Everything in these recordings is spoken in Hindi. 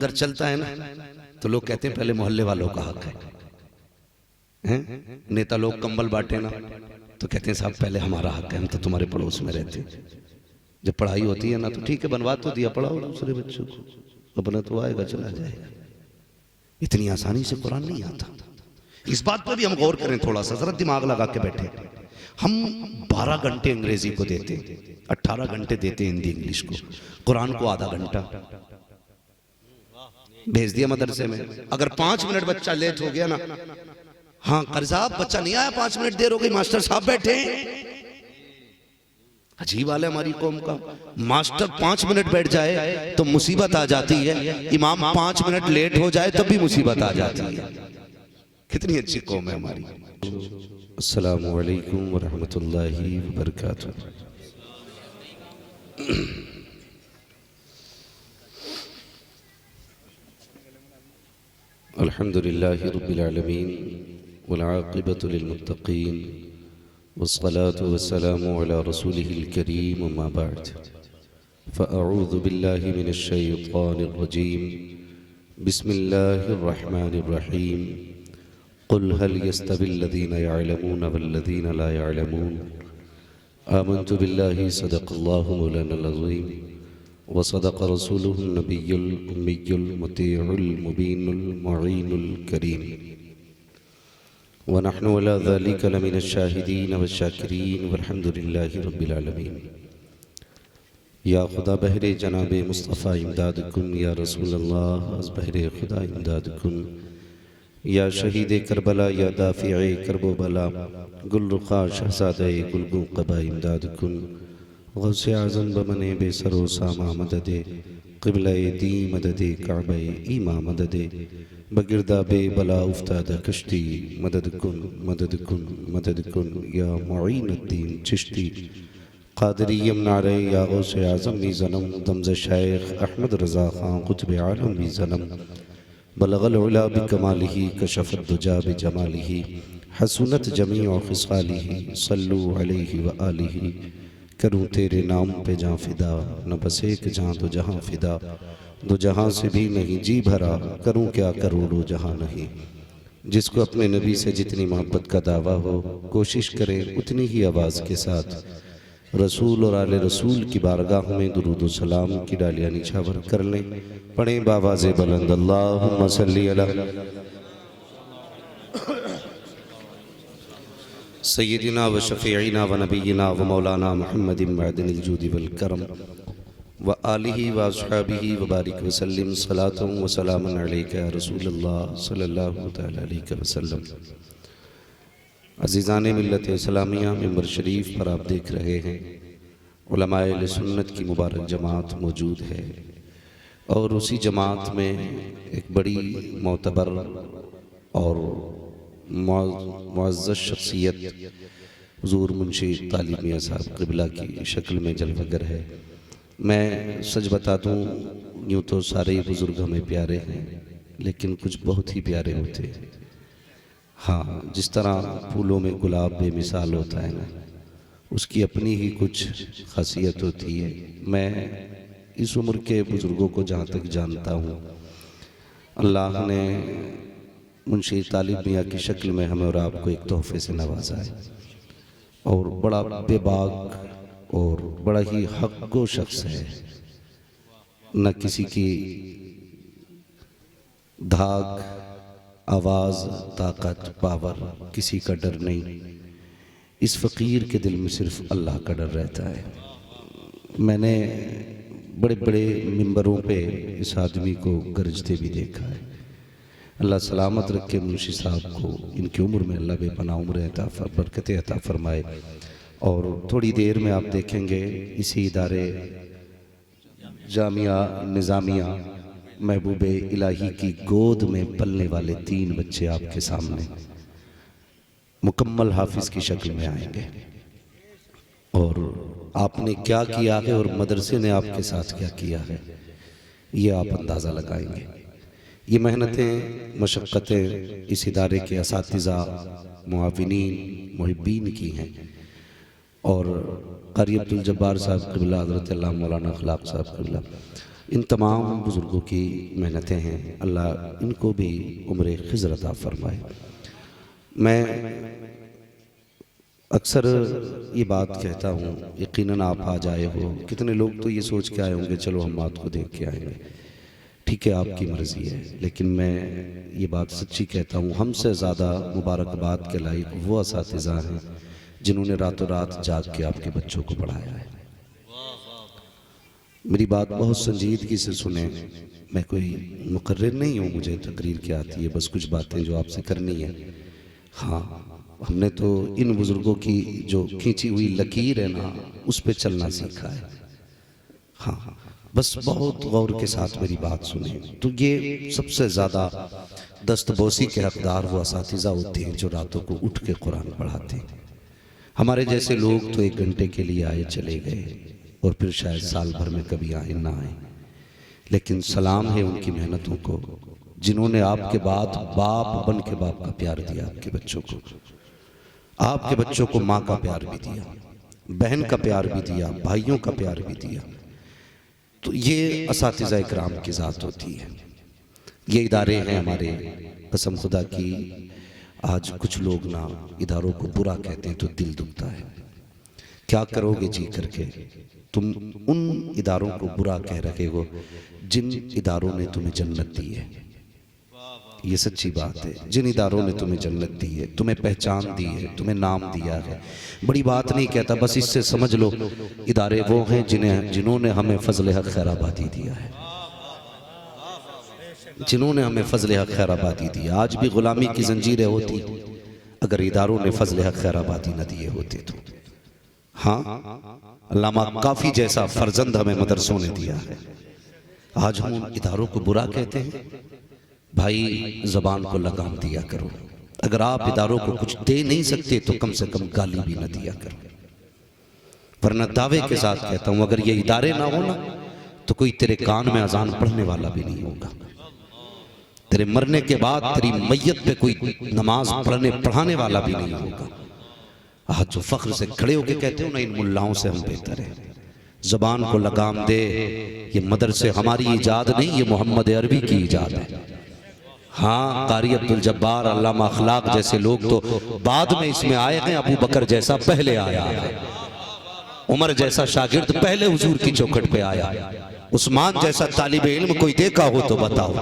अगर चलता है ना तो लोग कहते हैं पहले मोहल्ले वालों का हक है, हैं? नेता लोग कंबल बांटे ना तो कहते हैं साहब पहले हमारा हक है, हम तो तुम्हारे पड़ोस में रहते हैं। जब पढ़ाई होती है ना तो ठीक है, बनवा तो दिया, पढ़ाओ दूसरे बच्चों को, अपना तो आएगा चला जाएगा। इतनी आसानी से कुरान नहीं आता। इस बात पर भी हम गौर करें, थोड़ा सा जरा दिमाग लगा के बैठे। हम 12 घंटे अंग्रेजी को देते, 18 घंटे देते हिंदी इंग्लिश को, कुरान को आधा घंटा भेज दिया मदरसे में। अगर 5 मिनट बच्चा लेट हो गया ना, हाँ कारी साहब बच्चा नहीं आया, 5 मिनट देर हो गई, मास्टर साहब बैठे। अजीब हाल है हमारी कौम का। मास्टर 5 मिनट बैठ जाए तो मुसीबत आ जाती है, इमाम 5 मिनट लेट हो जाए तब भी मुसीबत आ जाती है। कितनी अच्छी कौम है हमारी। अस्सलामु अलैकुम वरहमतुल्लाहि वबरकातुहू। अल्हम्दुलिल्लाहि रब्बिल आलमीन वल आक़िबतु लिल मुत्तक़ीन वस्सलातु वस्सलामु अला रसूलिहिल करीम अम्मा बअद फ़अऊज़ु बिल्लाहि मिनश शैतानिर रजीम बिस्मिल्लाहिर रहमानिर रहीम क़ुल हल यस्तविल लज़ीना यअलमून वल लज़ीना ला यअलमून आमन्तु बिल्लाहि सदक़ल्लाहु मौलानाल अज़ीम व सदक़ रसूलुहुन नबियुल उम्मियुल मुतीउल मुबीनुल मुईनुल करीम व नहनु अला ज़ालिका लमिनश शाहिदीन व शाकिरीन वल्हम्दुलिल्लाहि रब्बिल आलमीन। या खुदा बहरे जनाबे मुस्तफ़ा इमदाद कुन, या रसूल अल्लाह अज़ बहरे खुदा इमदाद कुन, या शहीद करबला, या दाफ़िए करबो बला, गुलरुखा शहज़ादे गुलगू क़बा इमदाद कुन, गौसे आज़म बमने बेसरो सामा मददे, क़िबला दी मददे काबा ईमा मददे, बगिरदा बे बला उफ्तादा कश्ती मदद कुन मदद कुन मदद कुन, या मुईनुद्दीन चिश्ती क़ादिरी नारे, या गौसे आज़म भी ज़नम दमज़ शेख अहमद रज़ा ख़ान क़ुत्ब आलम भी ज़नम, बलगल उला बिकमालिही कशफ़त दुजा बिजमालिही, हसूनत जमीअ ख़िसालिही, सल्लु अलैहि व आलिही। करूँ तेरे नाम पे जाँ फ़िदा, न बस एक जाँ दो जहाँ फ़िदा, दो जहाँ से भी नहीं जी भरा, करूँ क्या करोड़ों जहाँ नहीं। जिसको अपने नबी से जितनी मोहब्बत का दावा हो, कोशिश करें उतनी ही आवाज़ के साथ रसूल और आले रसूल की बारगाह में दुरूद व सलाम की डालियाँ निछावर कर लें। पढ़ें बावाज़े बुलंद अल्लाहुम्मा सल्ली अला सय्यदिना व शफ़ीइना व नबीना व मौलाना मुहम्मदिन मअदनिल जूदि वल करम व आलिहि व अस्हाबिहि व बारिक व सल्लिम सलातुन व सलामुन अलैका या रसूलल्लाह सल्लल्लाहु तआला अलैहि वसल्लम। अज़ीज़ाने मिल्लत इस्लामिया मिंबर शरीफ पर आप देख रहे हैं उलमाए अहले सुन्नत की मुबारक जमात मौजूद है, और उसी जमात में एक बड़ी मोतबर और मुअज़्ज़ज़ शख्सियत हुज़ूर मुंशी तालिब मियां साहब क़िबला की शक्ल में जलवगर है। मैं सच बता दूँ, यूँ तो सारे ही बुज़ुर्ग हमें प्यारे हैं, लेकिन कुछ बहुत ही प्यारे होते हैं। हाँ, जिस तरह फूलों में गुलाब बेमिसाल होता है ना, उसकी अपनी ही कुछ खासियत होती है। मैं इस उम्र के बुज़ुर्गों को जहाँ तक जानता हूँ, अल्लाह ने मुंशी तालिब मियां की शक्ल में हमें और आपको एक तोहफे से नवाजा है, और बड़ा बेबाक और बड़ा ही हक़्गो शख्स है। न किसी की धाक, आवाज़, ताकत, पावर, किसी का डर नहीं। इस फ़कीर के दिल में सिर्फ अल्लाह का डर रहता है। मैंने बड़े बड़े मिंबरों पे इस आदमी को गरजते भी देखा है। अल्लाह सलामत रखे मुंशी साहब को, इनकी उम्र में अल्लाह बेपनाह उम्र अता बरकत अता फरमाए। और थोड़ी देर में आप देखेंगे इसी इदारे जामिया निज़ामिया महबूबे इलाही की गोद में पलने वाले 3 बच्चे आपके सामने मुकम्मल हाफिज़ की शक्ल में आएंगे। और आपने क्या किया है और मदरसे ने आपके साथ क्या किया है, ये आप अंदाज़ा लगाएंगे। ये मेहनतें, मशक्क़तें इस इदारे के असातिज़ा, मुआविनीन, मुहिब्बीन की हैं। और क़ारी अब्दुल जब्बार साहब क़िबला, हज़रत अल्लामा मौलाना अख़लाक़ साहब क़िबला, इन तमाम बुज़ुर्गों की मेहनतें हैं, अल्लाह इनको भी उम्र खिज़र अता फरमाए। मैं अक्सर ये बात कहता हूँ, यकीनन आप आज आए हो, कितने लोग तो ये सोच के आए होंगे चलो हम बात को देख के आएंगे, ठीक है आपकी मर्ज़ी है, लेकिन मैं ये बात सच्ची कहता हूँ, हमसे ज़्यादा मुबारकबाद के लायक वो असातिज़ा हैं जिन्होंने रातों रात जाग के आपके बच्चों को पढ़ाया है। मेरी बात बहुत संजीदगी से सुने, मैं कोई मुकर्रिर नहीं हूँ, मुझे तकरीर क्या आती है, बस कुछ बातें जो आपसे करनी है। हाँ, हमने तो इन बुज़ुर्गों की जो खींची हुई लकीर है ना, उस पे चलना सीखा है। हाँ, बस बहुत गौर के साथ मेरी बात सुने। तो ये सबसे ज़्यादा दस्तबोसी के हकदार वो असातिज़ा होते हैं जो रातों को उठ के कुरान पढ़ाते हैं। हमारे जैसे लोग तो 1 घंटे के लिए आए चले गए और फिर शायद साल भर में कभी आए ना आए, लेकिन सलाम है उनकी मेहनतों को जिन्होंने आपके बाद बाप बन के बाप का प्यार दिया आपके बच्चों को, आपके बच्चों को माँ का प्यार भी दिया, बहन का प्यार भी दिया, भाइयों का प्यार भी दिया। तो ये असातिज़ा इकराम की ज़ात होती है। ये इदारे हैं हमारे, कसम खुदा की आज कुछ लोग ना इदारों को बुरा कहते हैं तो दिल दुखता है। क्या करोगे जी करके, तुम उन इदारों को बुरा कह रहे हो जिन इदारों ने तुम्हें जन्नत दी है। ये सच्ची बात है, जिन इदारों ने तुम्हें जन्नत दी है, तुम्हें पहचान दी है, तुम्हें नाम दिया है। बड़ी बात नहीं कहता, बस इससे समझ लो इदारे वो हैं जिन्होंने हमें फजल हक खैराबादी दिया है, जिन्होंने हमें फजल हक खैराबादी दिया। आज भी गुलामी की जंजीरें होती अगर इदारों ने फजल हक खैराबादी न दिए होते तो। हाँ, अल्लामा काफी जैसा फर्जंद हमें मदरसों ने दिया है। आज हम उन इदारों को बुरा कहते हैं। भाई ज़बान को लगाम दिया करो, अगर आप इदारों को कुछ दे नहीं सकते तो कम से कम गाली भी न दिया करो। वरना दावे के साथ कहता हूं, अगर ये इदारे ना हो ना तो कोई तेरे कान में अजान पढ़ने वाला भी नहीं होगा। तेरे मरने के बाद तेरी मैयत पे कोई नमाज पढ़ाने वाला भी नहीं होगा। आज जो फख्र से खड़े होके कहते हो ना इन मुल्लाओं से हम बेहतर है, ज़बान को लगाम दे। ये मदरसे हमारी इजाद नहीं, ये मोहम्मद अरबी की इजाद है। हाँ, कारी अब्दुल जब्बार, अल्लामा अखलाक जैसे लोग तो बाद में इसमें आए हैं। अबू बकर जैसा पहले आया है, उमर जैसा शागिर्द पहले हुजूर की चौखट पे आया, उस्मान जैसा तालिब इल्म कोई देखा हो तो बताओ,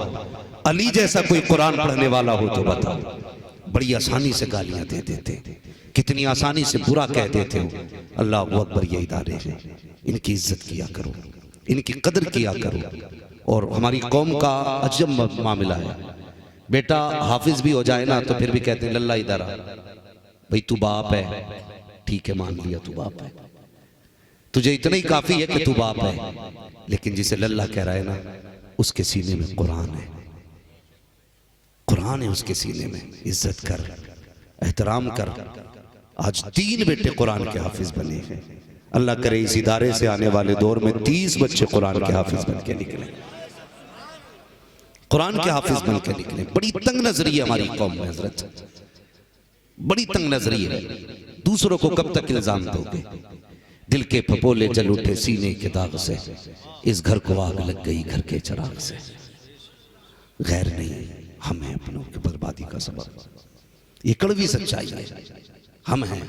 अली जैसा कोई कुरान पढ़ने वाला हो तो बताओ। बड़ी आसानी से गालियां दे देते, कितनी आसानी से बुरा कह देते हो। अल्लाह अकबर, ये इदारे हैं, इनकी इज्जत किया करो, इनकी कदर किया करो। और हमारी कौम का अजब मामला है, बेटा हाफिज भी हो जाए ना तो फिर भी कहते हैं लल्ला इधर आ। भाई तू बाप है, ठीक है मान लिया तू बाप है, तुझे इतना ही काफी है कि तू बाप है, लेकिन जिसे लल्ला कह रहा है ना उसके सीने में कुरान है, कुरान है उसके सीने में। इज्जत कर, एहतराम कर। आज 3 बेटे कुरान के हाफिज बने हैं। अल्लाह करे इस इदारे से आने वाले दौर में 30 बच्चे कुरान के हाफिज बन के निकले, कुरान के हाफिज बन के निकले। बड़ी तंग नजरी है हमारी कौम में हजरत, बड़ी तंग नजरी है। दूसरों को कब तक इल्जाम दोगे? दिल के फपोले जल उठे सीने के दाग से, इस घर को आग लग गई घर के चिराग से। गैर नहीं, हम हैं अपनों की बर्बादी का सबब। ये कड़वी सच्चाई है, हम हैं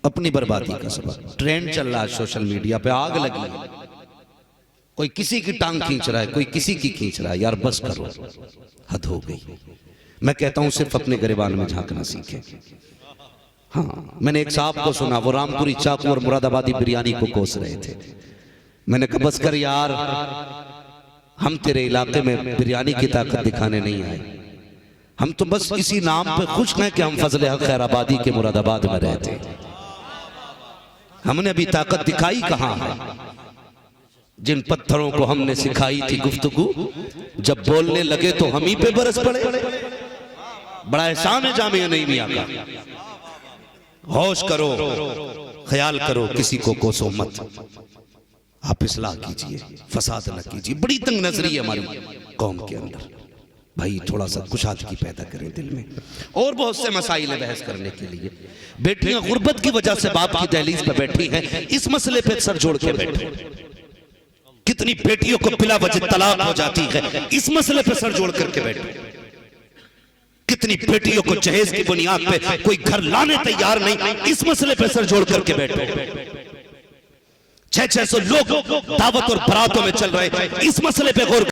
अपनी बर्बादी का सबब। ट्रेंड चल रहा है सोशल मीडिया पे, आग लगी, कोई किसी की टांग खींच रहा है, कोई किसी की खींच रहा है। यार बस करो, हद हो गई। मैं कहता हूं सिर्फ अपने गिरबान में झांकना सीखे। हाँ, मैंने एक साहब को सुना, वो रामपुरी चाकू और मुरादाबादी बिरयानी को कोस रहे थे। मैंने कहा बस कर यार, हम तेरे इलाके में बिरयानी की ताकत दिखाने नहीं आए, हम तो बस इसी नाम पे खुश हैं कि हम फजल हक खैराबादी के मुरादाबाद में रहते। हमने अभी ताकत दिखाई कहां है? जिन पत्थरों को हमने सिखाई थी गुफ्तगू, जब बोलने लगे तो हम ही पे बरस पड़े। बड़ा एहसान है जामिया नहीं मियां का। होश करो, ख्याल करो, किसी को कोसो मत। आप इस्लाह कीजिए, फसाद न कीजिए। बड़ी तंग नजरी है हमारी कौम के अंदर। भाई थोड़ा सा कुशादगी पैदा करें दिल में। और बहुत से मसाइल है बहस करने के लिए। बेटियां गुर्बत की वजह से बाप की दहलीज पर बैठी हैं, इस मसले पे सर जोड़ के बैठे। कितनी बेटियों को बिला वजह तलाक हो जाती है, इस मसले पे सर जोड़ करके बैठो। कितनी बेटियों को जहेज की बुनियाद पे कोई घर लाने तैयार नहीं, इस मसले पे सर जोड़ करके बैठो। 600 लोग दावत और बरातों में चल रहे, इस मसले पे गौर